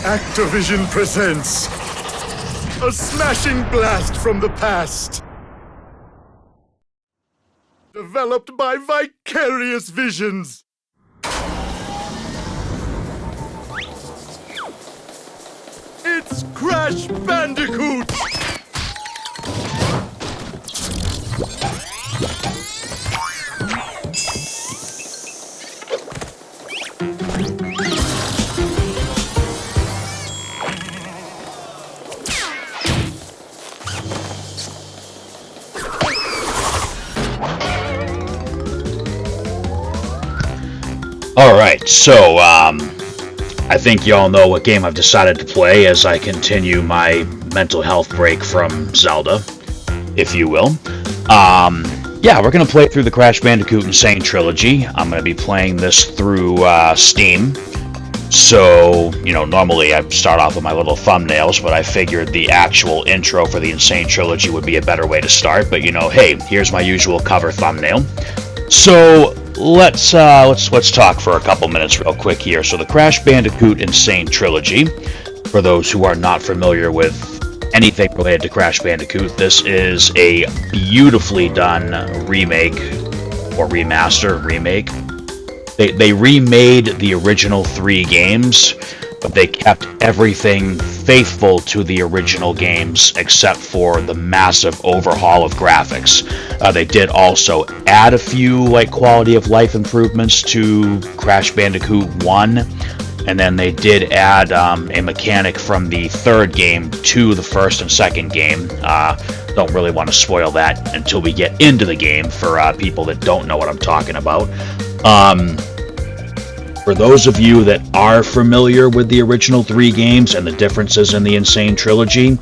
Activision presents a smashing blast from the past. Developed by Vicarious Visions. It's Crash Bandicoot! Alright, so, I think y'all know what game I've decided to play as I continue my mental health break from Zelda, if you will. Yeah, we're gonna play through the Crash Bandicoot and Sane Trilogy. I'm gonna be playing this through, Steam. So, you know, normally I start off with my little thumbnails, but I figured the actual intro for the Insane Trilogy would be a better way to start. But, you know, hey, here's my usual cover thumbnail. So, let's talk for a couple minutes real quick here. So the Crash Bandicoot Insane Trilogy, for those who are not familiar with anything related to Crash Bandicoot, this is a beautifully done remake or remake. They remade the original 3 games, but they kept everything faithful to the original games except for the massive overhaul of graphics. They did also add a few quality of life improvements to Crash Bandicoot 1, and then they did add a mechanic from the 3rd game to the 1st and 2nd game. Don't really want to spoil that until we get into the game for people that don't know what I'm talking about. For those of you that are familiar with the original 3 games and the differences in the Insane Trilogy,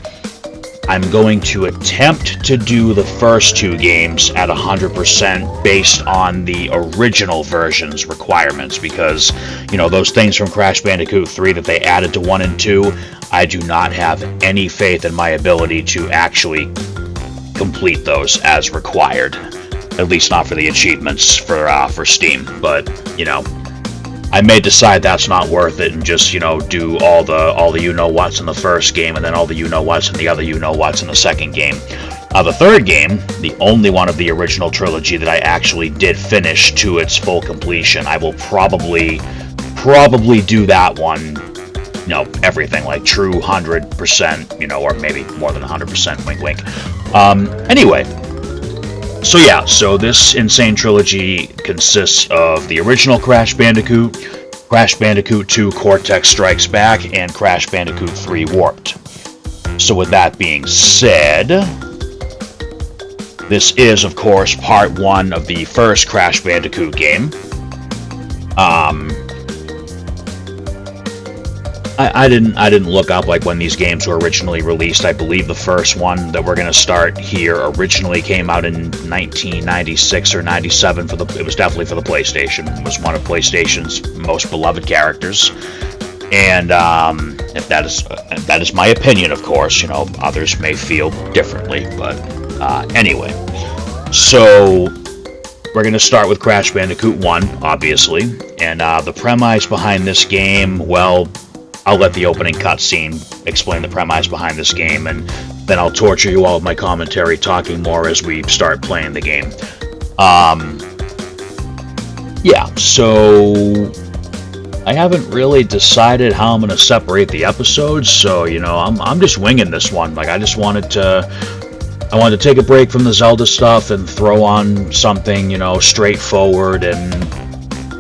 I'm going to attempt to do the first 2 games at 100% based on the original version's requirements, because, you know, those things from Crash Bandicoot 3 that they added to 1 and 2, I do not have any faith in my ability to actually complete those as required. At least not for the achievements for Steam, but, you know, I may decide that's not worth it and just, you know, do all the you-know-whats in the first game and then all the you-know-whats and the other you-know-whats in the second game. The 3rd game, the only one of the original trilogy that I actually did finish to its full completion, I will probably do that one, you know, everything, like true 100%, you know, or maybe more than 100%, wink wink. Anyway. So yeah, so this Insane Trilogy consists of the original Crash Bandicoot, Crash Bandicoot 2 Cortex Strikes Back, and Crash Bandicoot 3 Warped. So with that being said, this is, of course, part 1 of the first Crash Bandicoot game. I didn't look up when these games were originally released. I believe the first one that we're going to start here originally came out in 1996 or 97 it was definitely for the PlayStation. It was one of PlayStation's most beloved characters. And if that is my opinion, of course, you know, others may feel differently, but anyway. So we're going to start with Crash Bandicoot 1, obviously. And the premise behind this game, well, I'll let the opening cutscene explain the premise behind this game, and then I'll torture you all with my commentary, talking more as we start playing the game. Yeah, so I haven't really decided how I'm going to separate the episodes, so, you know, I'm just winging this one. I wanted to take a break from the Zelda stuff and throw on something, you know, straightforward and,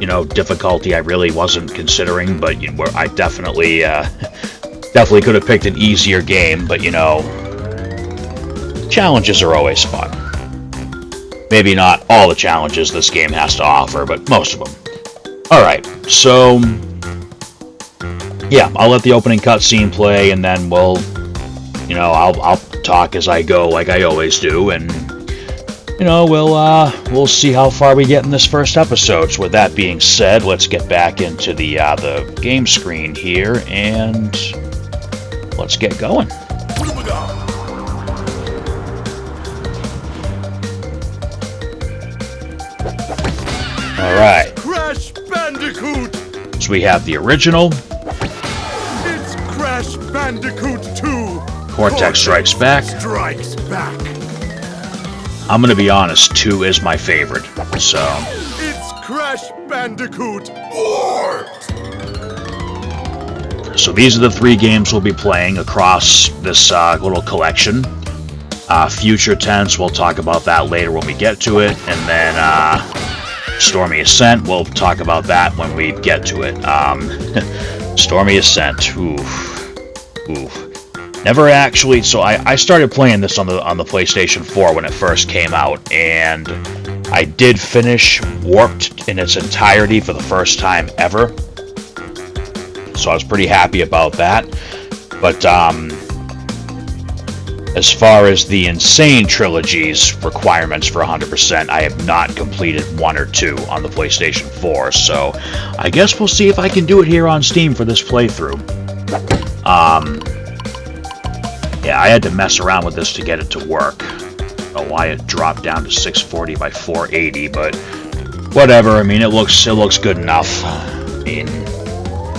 you know, difficulty I really wasn't considering, but you know, I definitely could have picked an easier game, but, you know, challenges are always fun. Maybe not all the challenges this game has to offer, but most of them. Alright, so yeah, I'll let the opening cutscene play, and then we'll, you know, I'll talk as I go like I always do, and, you know, we'll see how far we get in this first episode. So with that being said, let's get back into the game screen here, and let's get going. Alright. Crash Bandicoot! So we have the original. It's Bandicoot 2! Cortex Strikes Back. Strikes back! I'm gonna be honest, 2 is my favorite, so... It's Crash Bandicoot Warped! So these are the 3 games we'll be playing across this little collection. Future tense, we'll talk about that later when we get to it, and then Stormy Ascent, we'll talk about that when we get to it. Stormy Ascent, ooh. Never actually, so I started playing this on the PlayStation 4 when it first came out, and I did finish Warped in its entirety for the first time ever. So I was pretty happy about that. But as far as the Insane Trilogy's requirements for 100%, I have not completed 1 or 2 on the PlayStation 4, so I guess we'll see if I can do it here on Steam for this playthrough. Yeah, I had to mess around with this to get it to work. I don't know why it dropped down to 640 by 480, but whatever. I mean, it looks good enough. I mean,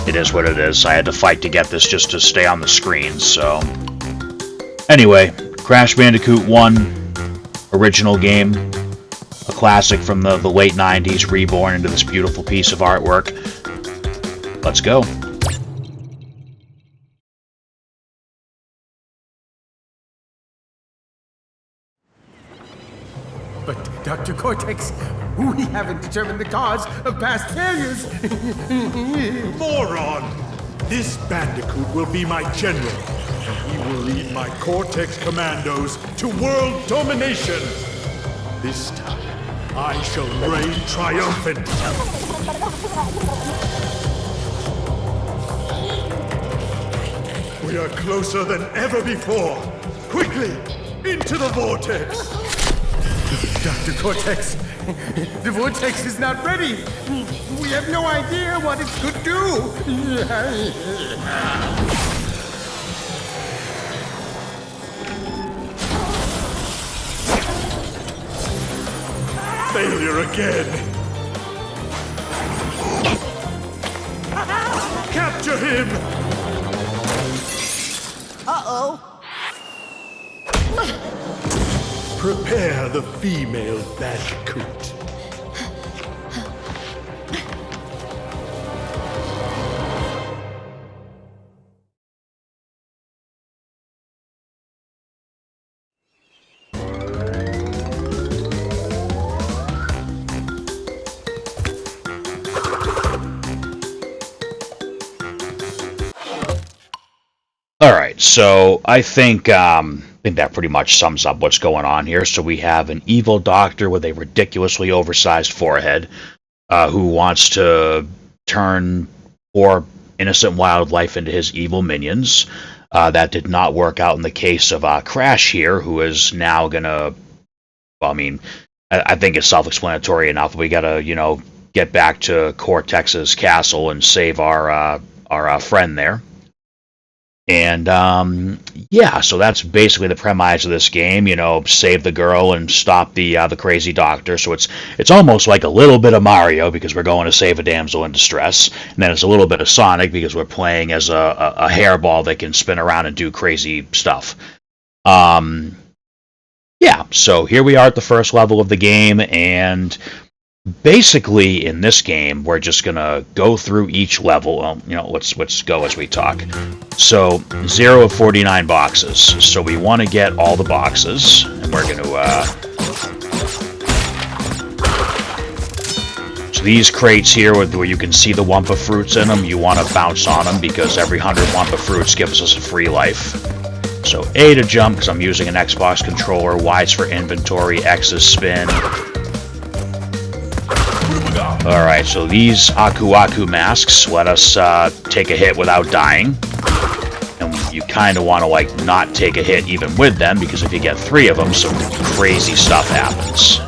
it is what it is. I had to fight to get this just to stay on the screen, so... Anyway, Crash Bandicoot 1, original game, a classic from the late 90s, reborn into this beautiful piece of artwork. Let's go. But, Dr. Cortex, we haven't determined the cause of past failures. Moron! This Bandicoot will be my general, and he will lead my Cortex commandos to world domination. This time, I shall reign triumphant. We are closer than ever before. Quickly, into the vortex. Dr. Cortex, the vortex is not ready. We have no idea what it could do. Failure again. Capture him! Uh-oh. Prepare the female Bandicoot. Alright, so I think that pretty much sums up what's going on here. So we have an evil doctor with a ridiculously oversized forehead who wants to turn poor innocent wildlife into his evil minions. That did not work out in the case of Crash here, who is now gonna... Well, I mean, I think it's self-explanatory enough. We gotta, get back to Cortex's castle and save our friend there. And, yeah, so that's basically the premise of this game, save the girl and stop the crazy doctor. So it's almost like a little bit of Mario because we're going to save a damsel in distress. And then it's a little bit of Sonic because we're playing as a hairball that can spin around and do crazy stuff. Yeah, so here we are at the first level of the game, and... basically, in this game, we're just gonna go through each level. Well, let's go as we talk. So, 0 of 49 boxes. So we want to get all the boxes, and we're gonna. So these crates here, where you can see the Wumpa fruits in them, you want to bounce on them because every 100 Wumpa fruits gives us a free life. So A to jump because I'm using an Xbox controller. Y is for inventory. X is spin. Alright, so these Aku Aku masks let us take a hit without dying. And you kind of want to, not take a hit even with them, because if you get 3 of them, some crazy stuff happens.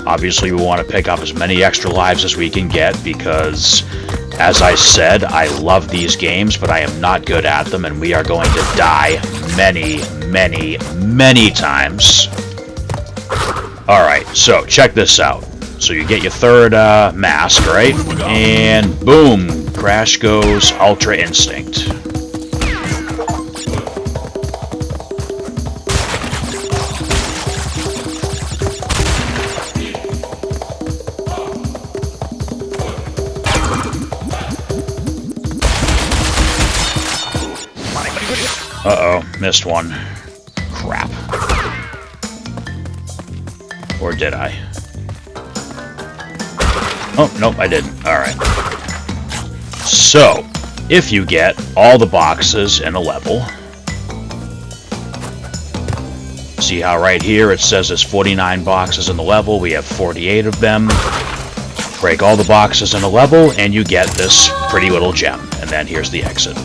Obviously, we want to pick up as many extra lives as we can get, because As I said, I love these games, but I am not good at them, and we are going to die many, many, many times. Alright, so check this out. So you get your third mask, right? And boom, crash goes Ultra Instinct. Uh-oh, missed one. Crap. Or did I? Oh, nope, I didn't. Alright. So, if you get all the boxes in a level, see how right here it says there's 49 boxes in the level, we have 48 of them. Break all the boxes in a level, and you get this pretty little gem. And then here's the exit.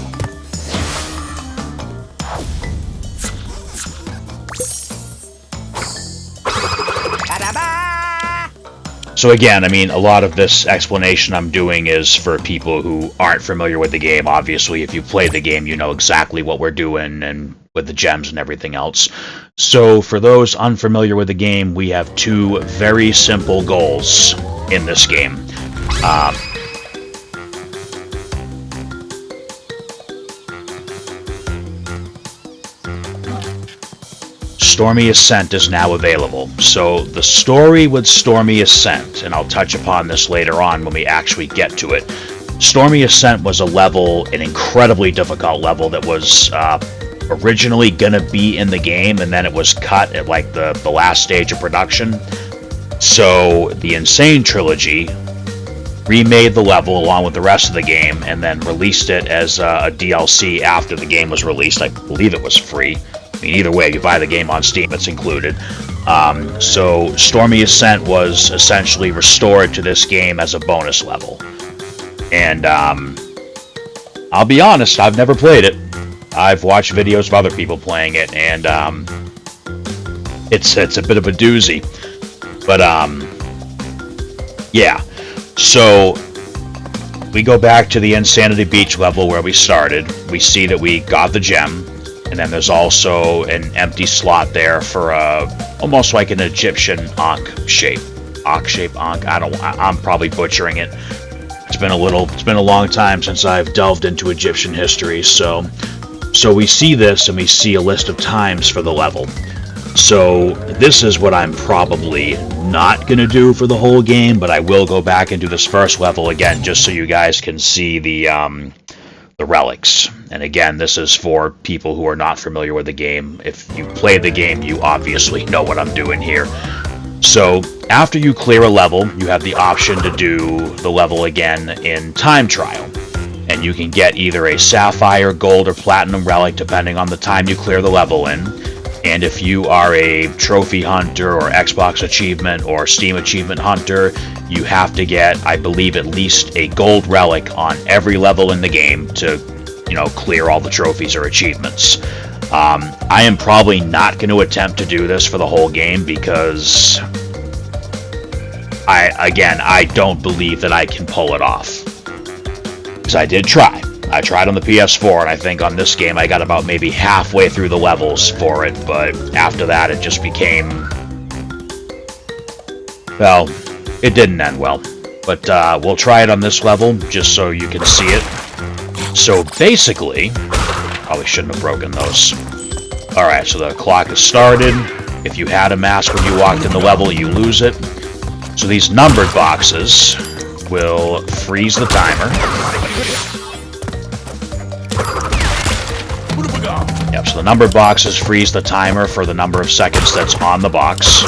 So again, I mean, a lot of this explanation I'm doing is for people who aren't familiar with the game. Obviously, if you play the game, you know exactly what we're doing and with the gems and everything else. So for those unfamiliar with the game, we have two very simple goals in this game. Stormy Ascent is now available. So the story with Stormy Ascent, and I'll touch upon this later on when we actually get to it. Stormy Ascent was a level, an incredibly difficult level that was originally gonna be in the game, and then it was cut at like the last stage of production. So the Insane Trilogy remade the level along with the rest of the game, and then released it as a DLC after the game was released. I believe it was free. I mean, either way, if you buy the game on Steam, it's included. So Stormy Ascent was essentially restored to this game as a bonus level. And I'll be honest, I've never played it. I've watched videos of other people playing it, and it's a bit of a doozy. But yeah. So we go back to the Sanity Beach level where we started. We see that we got the gem. And then there's also an empty slot there for almost like an Egyptian Ankh shape. Ankh. I'm probably butchering it. It's been a long time since I've delved into Egyptian history. So we see this and we see a list of times for the level. So this is what I'm probably not gonna do for the whole game, but I will go back and do this first level again just so you guys can see the relics. And again, this is for people who are not familiar with the game. If you play the game, you obviously know what I'm doing here. So after you clear a level, you have the option to do the level again in time trial. And you can get either a sapphire, gold, or platinum relic depending on the time you clear the level in. And if you are a trophy hunter or Xbox achievement or Steam achievement hunter, you have to get, I believe, at least a gold relic on every level in the game to, you know, clear all the trophies or achievements. I am probably not going to attempt to do this for the whole game because I don't believe that I can pull it off. Because I did try. I tried on the PS4, and I think on this game I got about maybe halfway through the levels for it, but after that it just became... well, it didn't end well. But we'll try it on this level, just so you can see it. So basically... probably shouldn't have broken those. Alright, so the clock is started. If you had a mask when you walked in the level, you lose it. So these numbered boxes will freeze the timer. Yep, so the numbered boxes freeze the timer for the number of seconds that's on the box.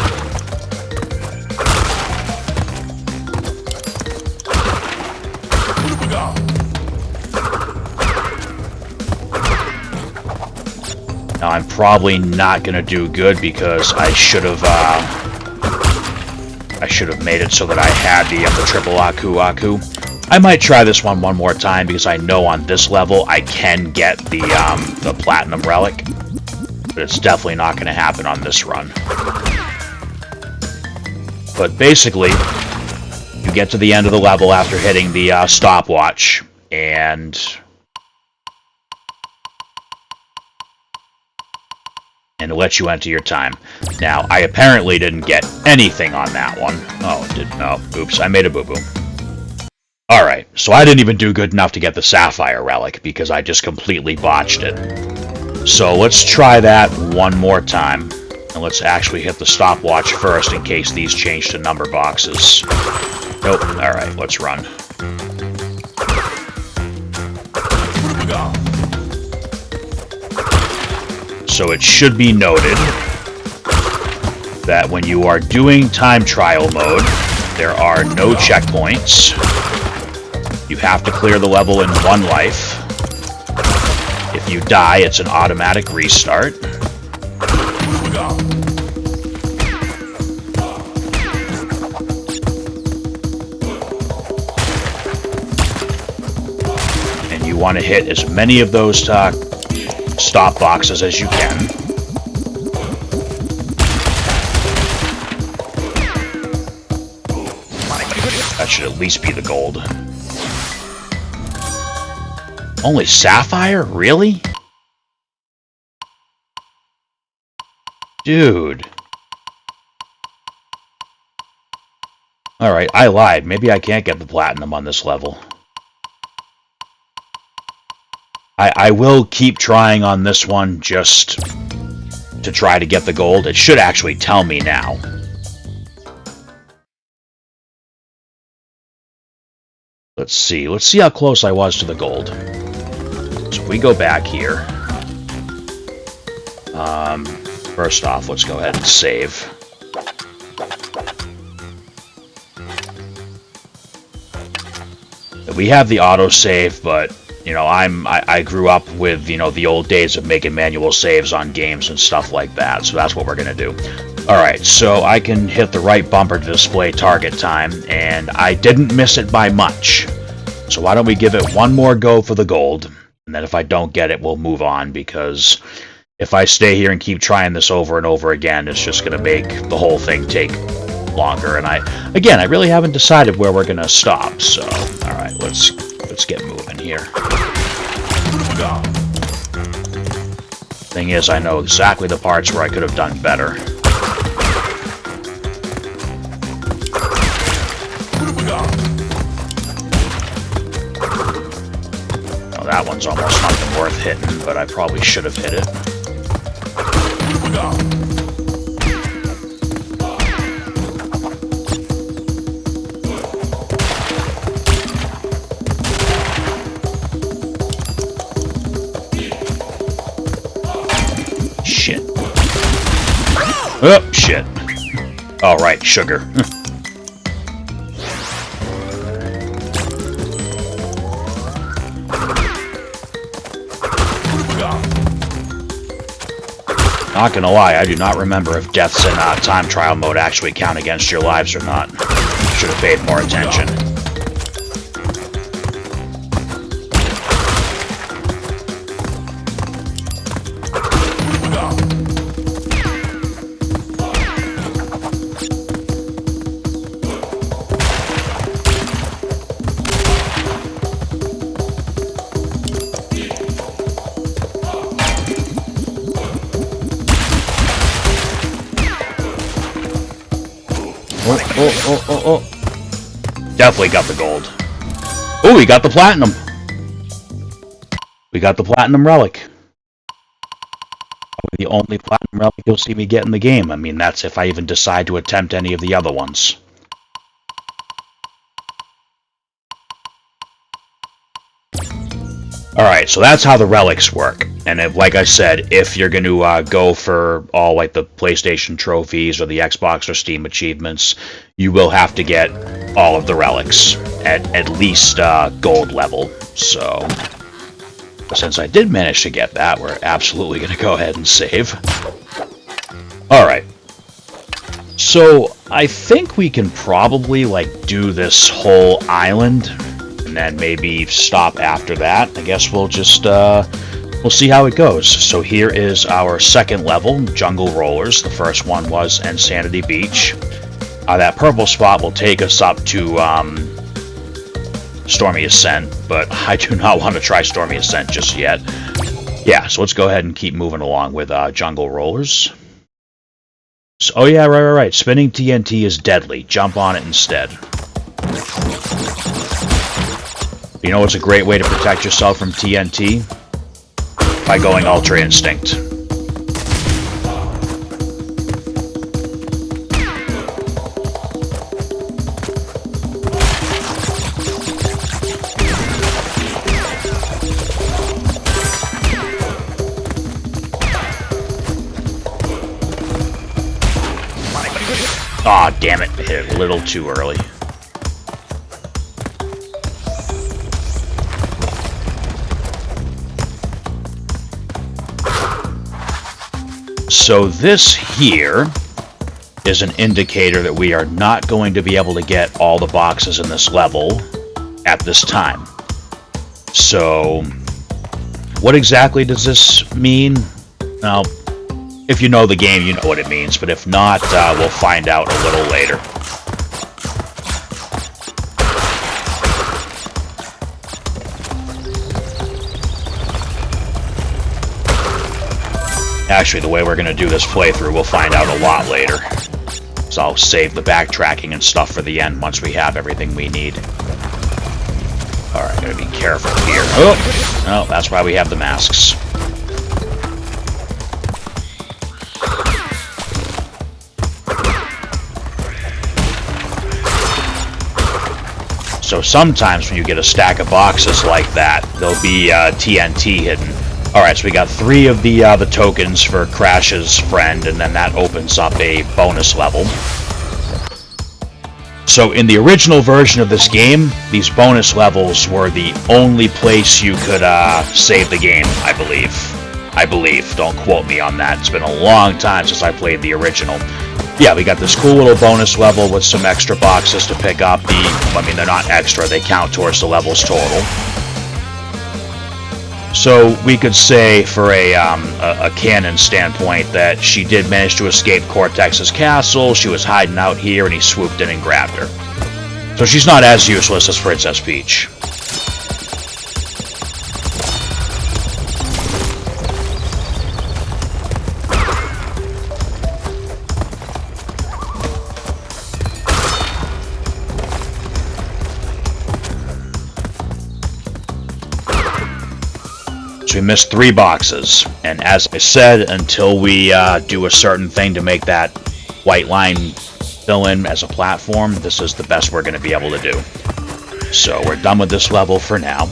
Now I'm probably not going to do good because I should have made it so that I had the triple Aku. I might try this one more time because I know on this level I can get the platinum relic, but it's definitely not going to happen on this run. But basically, you get to the end of the level after hitting the stopwatch, and it lets you enter your time. Now, I apparently didn't get anything on that one. Oops, I made a boo-boo. Alright, so I didn't even do good enough to get the Sapphire Relic, because I just completely botched it. So let's try that one more time. And let's actually hit the stopwatch first in case these change to number boxes. Nope. Alright, let's run. So it should be noted that when you are doing time trial mode, there are no checkpoints. You have to clear the level in 1 life. If you die, it's an automatic restart. And you want to hit as many of those stop boxes as you can. That should at least be the gold. Only Sapphire? Really? Dude. Alright, I lied. Maybe I can't get the Platinum on this level. I will keep trying on this one just to try to get the gold. It should actually tell me now. Let's see. Let's see how close I was to the gold. So if we go back here. First off, let's go ahead and save. We have the autosave, but you know, I grew up with, you know, the old days of making manual saves on games and stuff like that, so that's what we're gonna do. Alright, so I can hit the right bumper to display target time, and I didn't miss it by much. So why don't we give it one more go for the gold, and then if I don't get it, we'll move on, because if I stay here and keep trying this over and over again, it's just gonna make the whole thing take longer, and I really haven't decided where we're gonna stop, so alright, let's get moving here. Thing is, I know exactly the parts where I could have done better. Oh, that one's almost nothing worth hitting, but I probably should have hit it. Shit. Oh, shit. All right, sugar. Not gonna lie, I do not remember if deaths in time trial mode actually count against your lives or not. Should have paid more attention. Oh. Definitely got the gold. Oh, we got the platinum. We got the platinum relic. Probably the only platinum relic you'll see me get in the game. I mean, that's if I even decide to attempt any of the other ones. Alright, so that's how the relics work. And if, like I said, if you're going to go for all like the PlayStation trophies or the Xbox or Steam achievements, you will have to get all of the relics at least gold level. So, since I did manage to get that, we're absolutely going to go ahead and save. Alright. So, I think we can probably like do this whole island and then maybe stop after that. I guess we'll just we'll see how it goes. So here is our second level, Jungle Rollers. The first one was Sanity Beach. That purple spot will take us up to Stormy Ascent, but I do not want to try Stormy Ascent just yet. Yeah, so let's go ahead and keep moving along with Jungle Rollers. So, oh yeah, right. Spinning TNT is deadly. Jump on it instead. You know what's a great way to protect yourself from TNT? By going Ultra Instinct. Aw, oh, damn it. I hit it a little too early. So this here is an indicator that we are not going to be able to get all the boxes in this level at this time. So what exactly does this mean? Well, if you know the game, you know what it means, but if not, we'll find out a little later. Actually, the way we're going to do this playthrough, we'll find out a lot later. So I'll save the backtracking and stuff for the end once we have everything we need. Alright, gotta be careful here. Oh, that's why we have the masks. So sometimes when you get a stack of boxes like that, there'll be TNT hidden. Alright, so we got 3 of the tokens for Crash's friend, and then that opens up a bonus level. So in the original version of this game, these bonus levels were the only place you could save the game, I believe. I believe. Don't quote me on that. It's been a long time since I played the original. Yeah, we got this cool little bonus level with some extra boxes to pick up. I mean, they're not extra. They count towards the level's total. So we could say, for a canon standpoint, that she did manage to escape Cortex's castle. She was hiding out here, and he swooped in and grabbed her. So she's not as useless as Princess Peach. We missed 3 boxes, and as I said, until we do a certain thing to make that white line fill in as a platform, this is the best we're going to be able to do. So we're done with this level for now.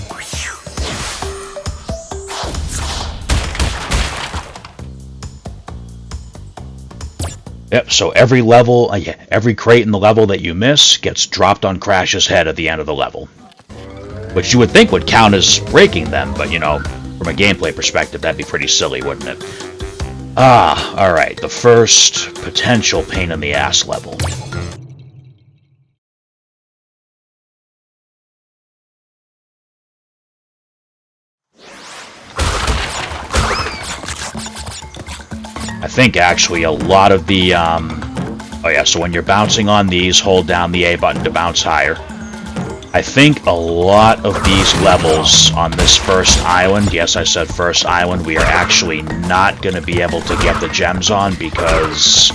Yep, so every level, every crate in the level that you miss gets dropped on Crash's head at the end of the level. Which you would think would count as breaking them, but you know, from a gameplay perspective, that'd be pretty silly, wouldn't it? Alright, the first potential pain in the ass level. I think actually a lot of the, oh yeah, so when you're bouncing on these, hold down the A button to bounce higher. I think a lot of these levels on this first island, yes, I said first island, we are actually not going to be able to get the gems on because,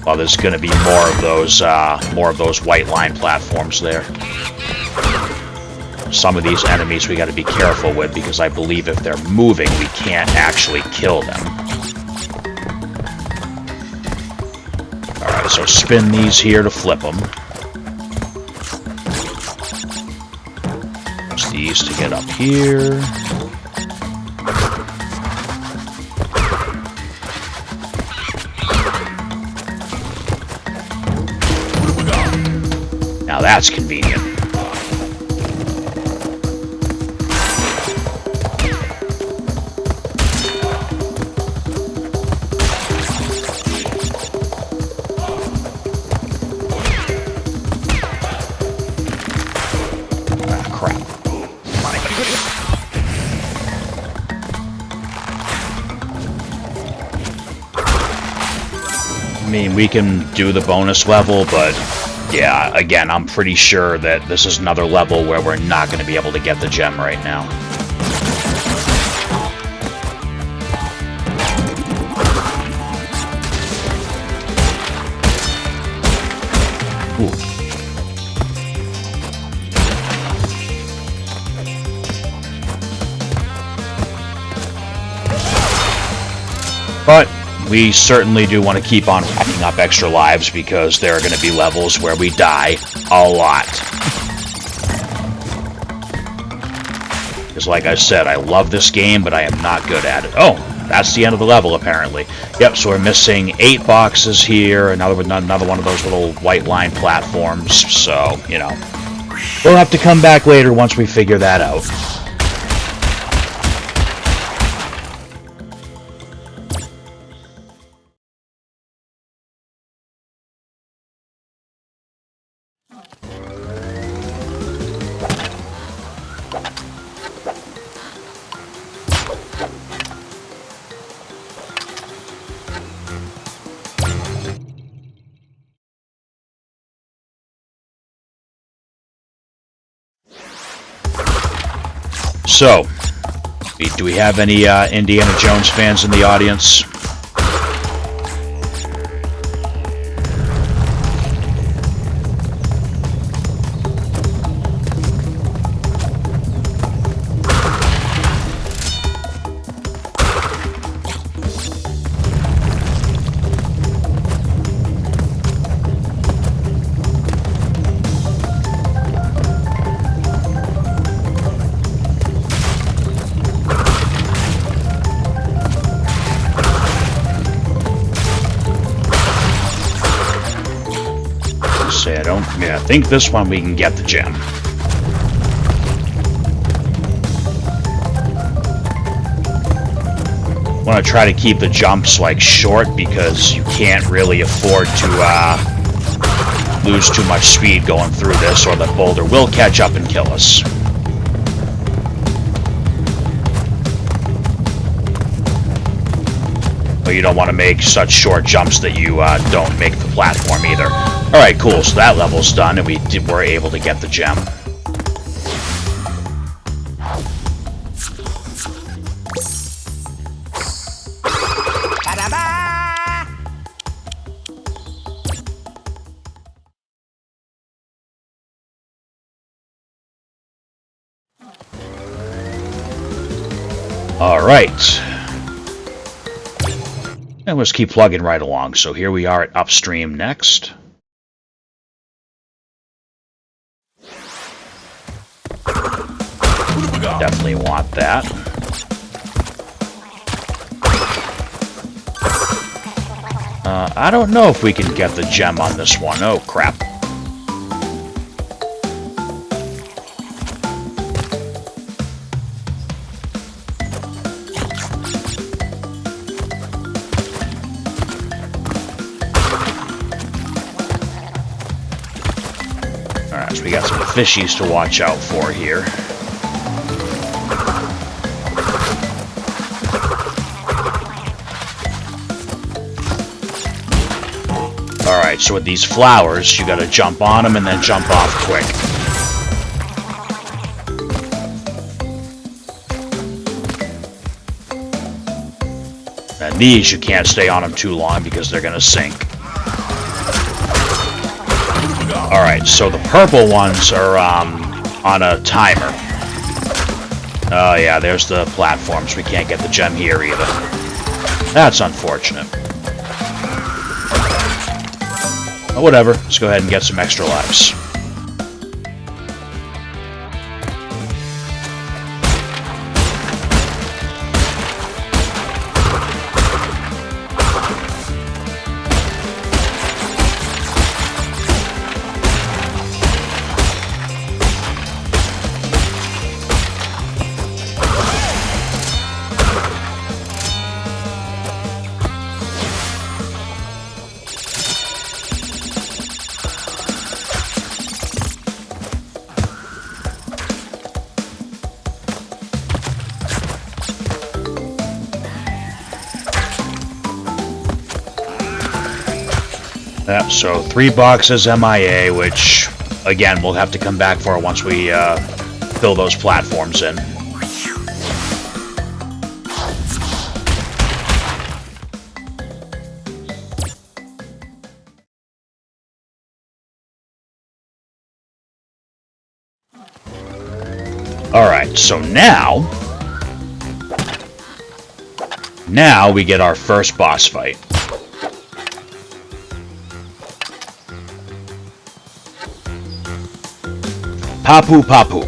well, there's going to be more of those white line platforms there. Some of these enemies we got to be careful with because I believe if they're moving, we can't actually kill them. Alright, so spin these here to flip them. These to get up here. Now that's convenient. mean, we can do the bonus level, but yeah, again, I'm pretty sure that this is another level where we're not going to be able to get the gem right now. Ooh. But we certainly do want to keep on racking up extra lives because there are going to be levels where we die a lot. Because like I said, I love this game, but I am not good at it. Oh, that's the end of the level, apparently. Yep, so we're missing 8 boxes here, another one of those little white line platforms, so, you know. We'll have to come back later once we figure that out. So, do we have any Indiana Jones fans in the audience? I think this one we can get the gem. I want to try to keep the jumps like short because you can't really afford to lose too much speed going through this, or the boulder will catch up and kill us. But you don't want to make such short jumps that you don't make the platform either. Alright, cool, so that level's done, and we're able to get the gem. Alright. And let's keep plugging right along. So here we are at Upstream next. Definitely want that. I don't know if we can get the gem on this one. Oh, crap. Alright, so we got some fishies to watch out for here. Alright, so with these flowers, you gotta jump on them and then jump off quick. And these, you can't stay on them too long because they're gonna sink. Alright, so the purple ones are on a timer. Oh yeah, there's the platforms. We can't get the gem here either. That's unfortunate. But whatever, let's go ahead and get some extra lives. Yeah, so 3 boxes MIA, which, again, we'll have to come back for once we fill those platforms in. Alright, so now we get our first boss fight. Papu Papu.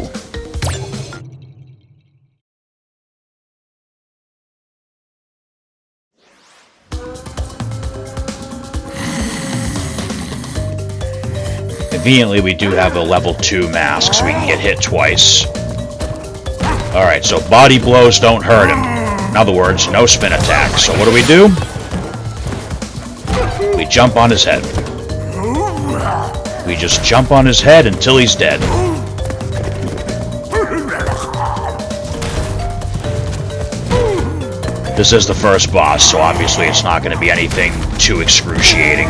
Conveniently, we do have a level 2 mask, so we can get hit twice. Alright, so body blows don't hurt him. In other words, no spin attack. So what do? We jump on his head. We just jump on his head until he's dead. This is the first boss, so obviously it's not going to be anything too excruciating.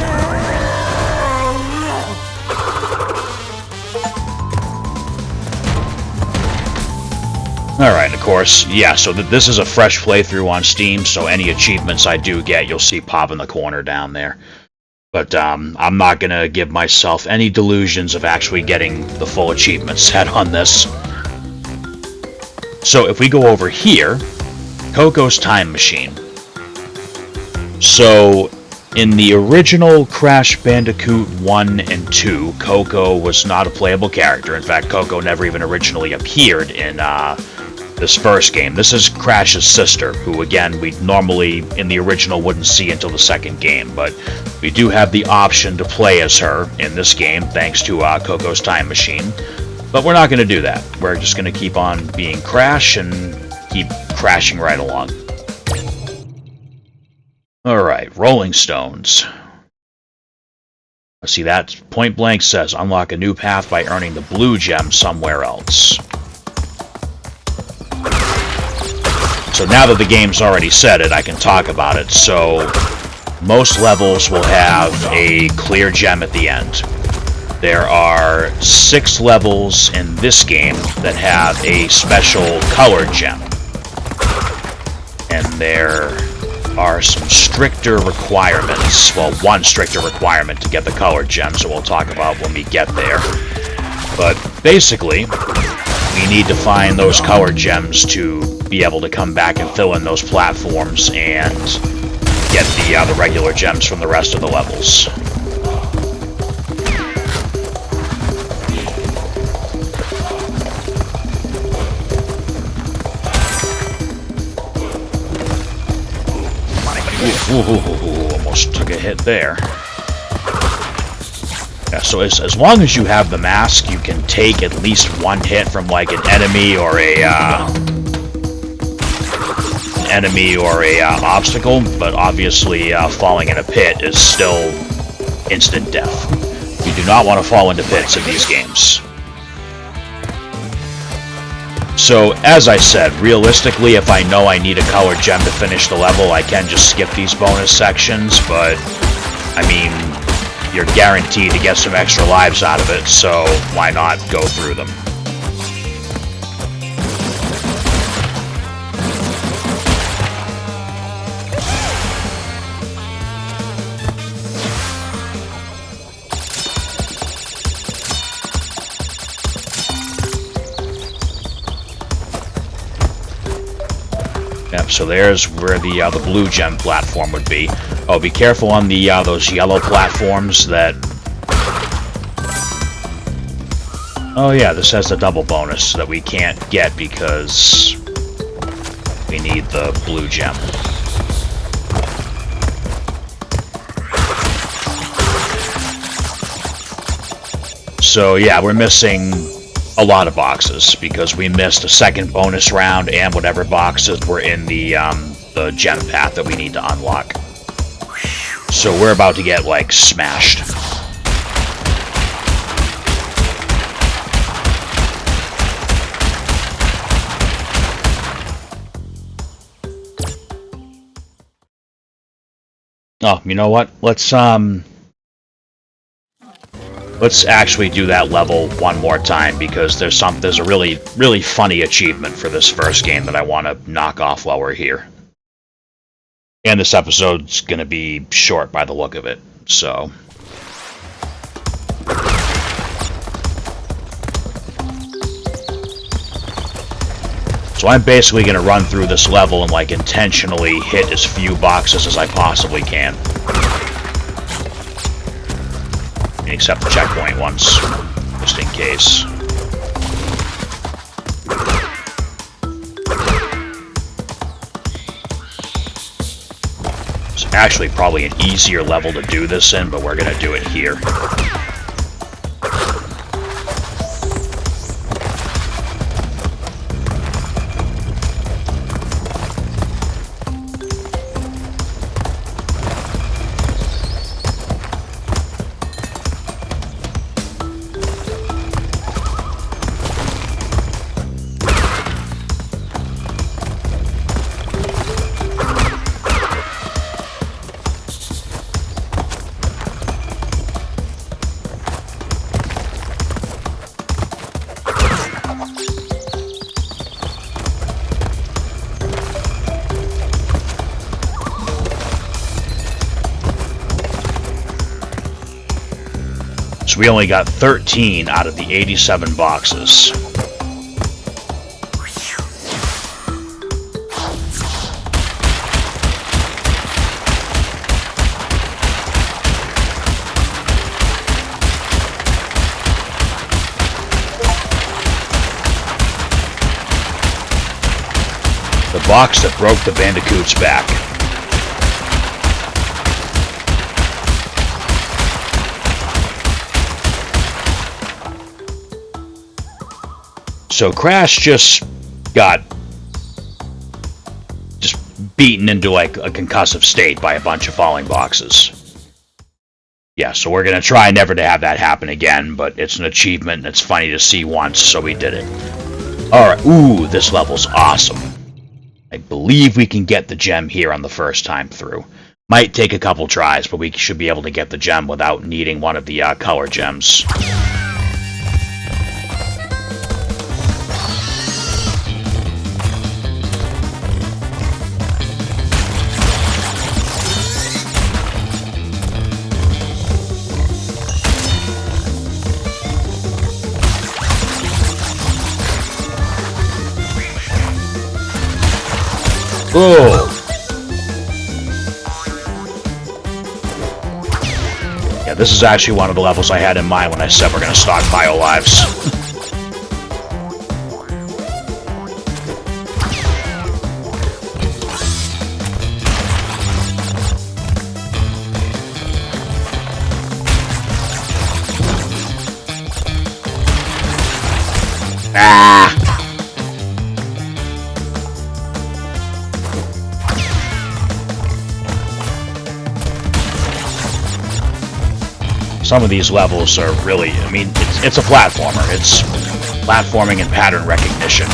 Alright, of course, yeah, so this is a fresh playthrough on Steam, so any achievements I do get, you'll see pop in the corner down there. But I'm not going to give myself any delusions of actually getting the full achievement set on this. So if we go over here, Coco's Time Machine. So in the original Crash Bandicoot 1 and 2, Coco was not a playable character. In fact, Coco never even originally appeared in this first game. This is Crash's sister, who again we normally in the original wouldn't see until the second game, but we do have the option to play as her in this game thanks to Coco's Time Machine. But we're not going to do that. We're just going to keep on being Crash and keep crashing right along. Alright, Rolling Stones. Let's see, that point blank says unlock a new path by earning the blue gem somewhere else. So now that the game's already said it, I can talk about it. So most levels will have a clear gem at the end. There are 6 levels in this game that have a special colored gem. And there are some stricter requirements. Well, one stricter requirement to get the colored gems that we'll talk about when we get there. But basically, we need to find those colored gems to be able to come back and fill in those platforms and get the regular gems from the rest of the levels. Ooh, almost took a hit there. Yeah, so as long as you have the mask, you can take at least one hit from like an enemy or a obstacle, but obviously falling in a pit is still instant death. You do not want to fall into pits in these games. So, as I said, realistically, if I know I need a colored gem to finish the level, I can just skip these bonus sections, but, I mean, you're guaranteed to get some extra lives out of it, so why not go through them? Yep, so there's where the blue gem platform would be. Oh, be careful on the those yellow platforms that... Oh yeah, this has the double bonus that we can't get because we need the blue gem. So yeah, we're missing a lot of boxes because we missed a second bonus round and whatever boxes were in the gem path that we need to unlock. So we're about to get, like, smashed. Oh, you know what? Let's Let's actually do that level one more time, because there's a really funny achievement for this first game that I want to knock off while we're here. And this episode's going to be short by the look of it, so... So I'm basically going to run through this level and, like, intentionally hit as few boxes as I possibly can. Except the checkpoint ones, just in case. It's actually probably an easier level to do this in, but we're going to do it here. So we only got 13 out of the 87 boxes. The box that broke the Bandicoot's back. So Crash just got beaten into like a concussive state by a bunch of falling boxes. Yeah, so we're going to try never to have that happen again, but it's an achievement and it's funny to see once, so we did it. Alright, ooh, this level's awesome. I believe we can get the gem here on the first time through. Might take a couple tries, but we should be able to get the gem without needing one of the color gems. Oh! Yeah, this is actually one of the levels I had in mind when I said we're going to stockpile lives. Ah! Some of these levels are really, I mean, it's a platformer. It's platforming and pattern recognition.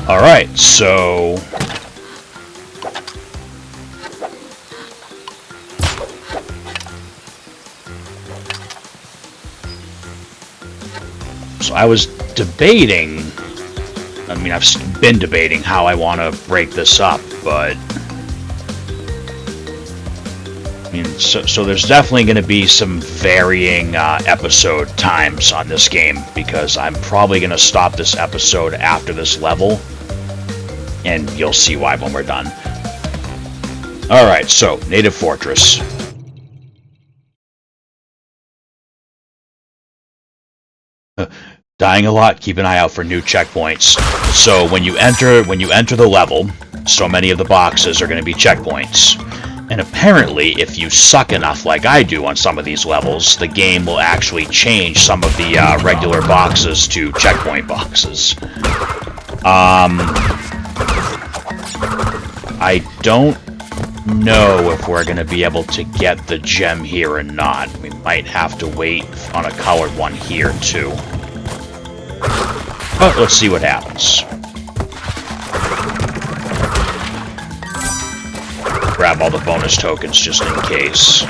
Alright, so... So I was debating... I mean, I've been debating how I want to break this up, but... I mean, so there's definitely going to be some varying episode times on this game, because I'm probably going to stop this episode after this level, and you'll see why when we're done. Alright, so, Native Fortress. Dying a lot, keep an eye out for new checkpoints. So when you enter the level, so many of the boxes are going to be checkpoints. And apparently, if you suck enough like I do on some of these levels, the game will actually change some of the regular boxes to checkpoint boxes. I don't know if we're going to be able to get the gem here or not. We might have to wait on a colored one here, too. But let's see what happens. Grab all the bonus tokens just in case.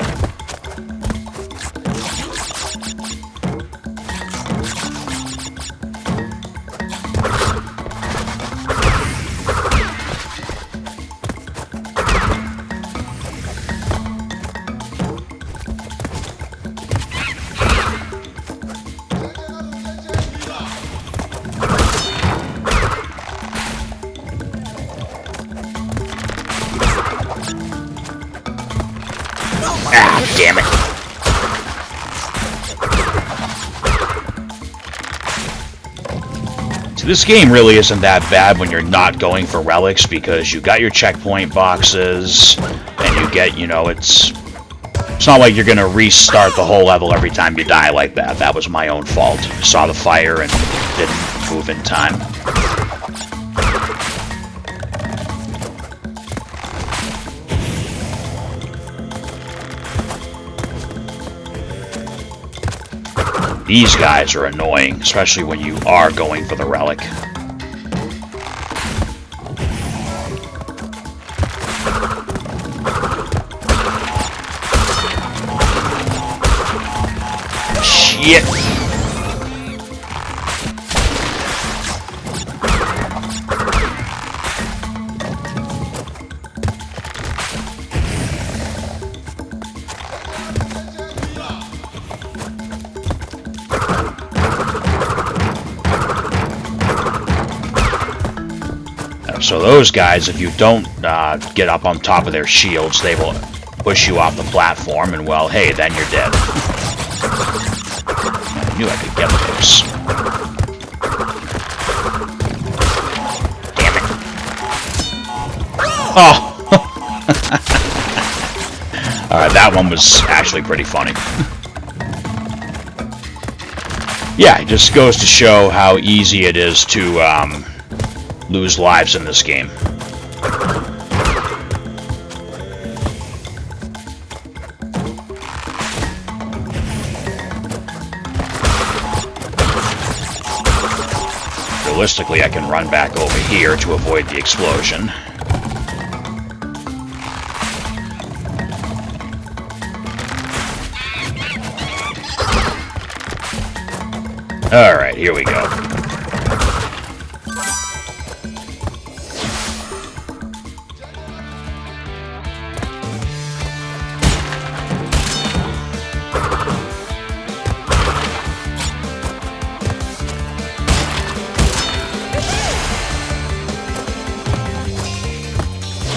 Damn it. So this game really isn't that bad when you're not going for relics, because you got your checkpoint boxes, and you get, you know, it's not like you're going to restart the whole level every time you die like that. That was my own fault. Saw the fire and didn't move in time. These guys are annoying, especially when you are going for the relic. Shit! So those guys, if you don't get up on top of their shields, they will push you off the platform, and well, hey, then you're dead. I knew I could get those. Damn it. Oh! Alright, that one was actually pretty funny. Yeah, it just goes to show how easy it is to lose lives in this game. Realistically, I can run back over here to avoid the explosion. Alright, here we go.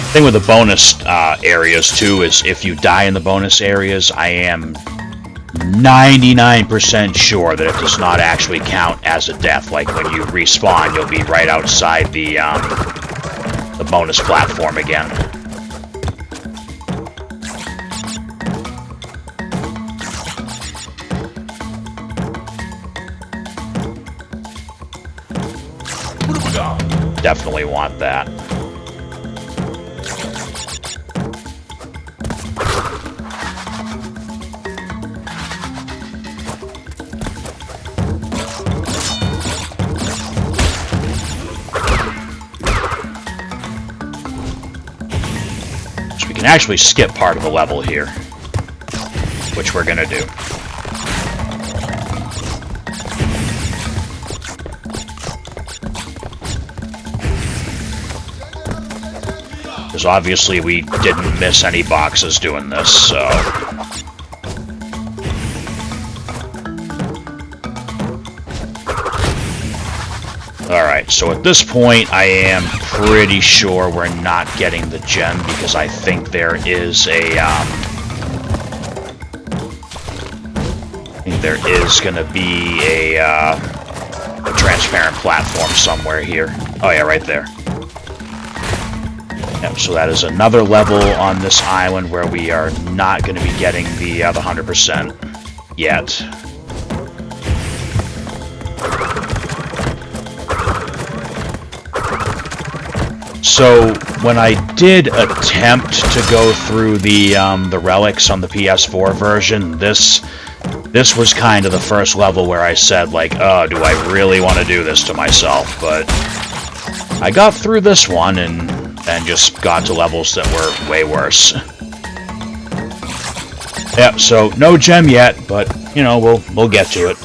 The thing with the bonus areas, too, is if you die in the bonus areas, I am 99% sure that it does not actually count as a death. Like, when you respawn, you'll be right outside the bonus platform again. Definitely want that. Can actually skip part of the level here, which we're gonna do. Because obviously we didn't miss any boxes doing this, so... Alright, so at this point, I am pretty sure we're not getting the gem, because I think there is a, there is going to be a transparent platform somewhere here. Oh yeah, right there. Yep, so that is another level on this island where we are not going to be getting the 100% yet. So when I did attempt to go through the relics on the PS4 version, this was kind of the first level where I said, like, oh, do I really want to do this to myself? But I got through this one and just got to levels that were way worse. Yep, so no gem yet, but, you know, we'll get to it.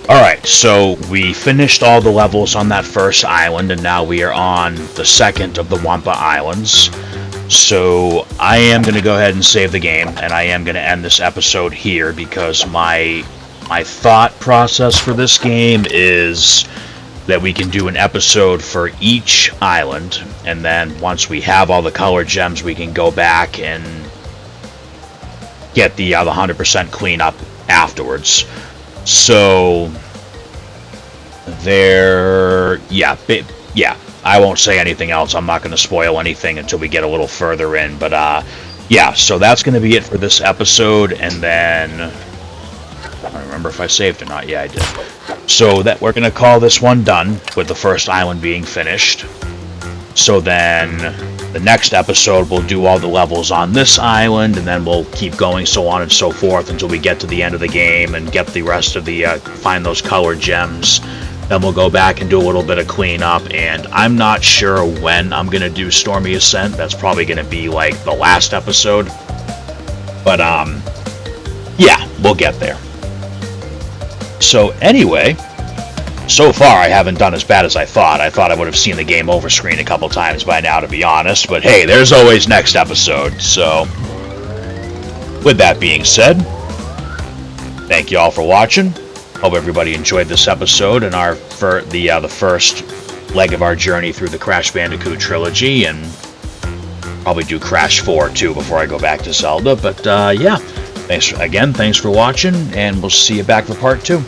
Alright, so we finished all the levels on that first island, and now we are on the second of the Wampa Islands. So I am going to go ahead and save the game, and I am going to end this episode here, because my thought process for this game is that we can do an episode for each island, and then once we have all the color gems, we can go back and get the 100% cleanup afterwards. So yeah, I won't say anything else. I'm not going to spoil anything until we get a little further in, but yeah, so that's going to be it for this episode, and then I don't remember if I saved or not. Yeah, I did. So that we're going to call this one done, with the first island being finished. So then the next episode we'll do all the levels on this island, and then we'll keep going so on and so forth until we get to the end of the game and get the rest of the find those colored gems. Then we'll go back and do a little bit of cleanup, and I'm not sure when I'm gonna do Stormy Ascent. That's probably gonna be like the last episode, but yeah, we'll get there. So anyway, so far, I haven't done as bad as I thought. I thought I would have seen the game over screen a couple times by now, to be honest. But hey, there's always next episode. So, with that being said, thank you all for watching. Hope everybody enjoyed this episode and the first leg of our journey through the Crash Bandicoot trilogy, and probably do Crash 4 too before I go back to Zelda. But yeah, thanks for watching, and we'll see you back for part 2.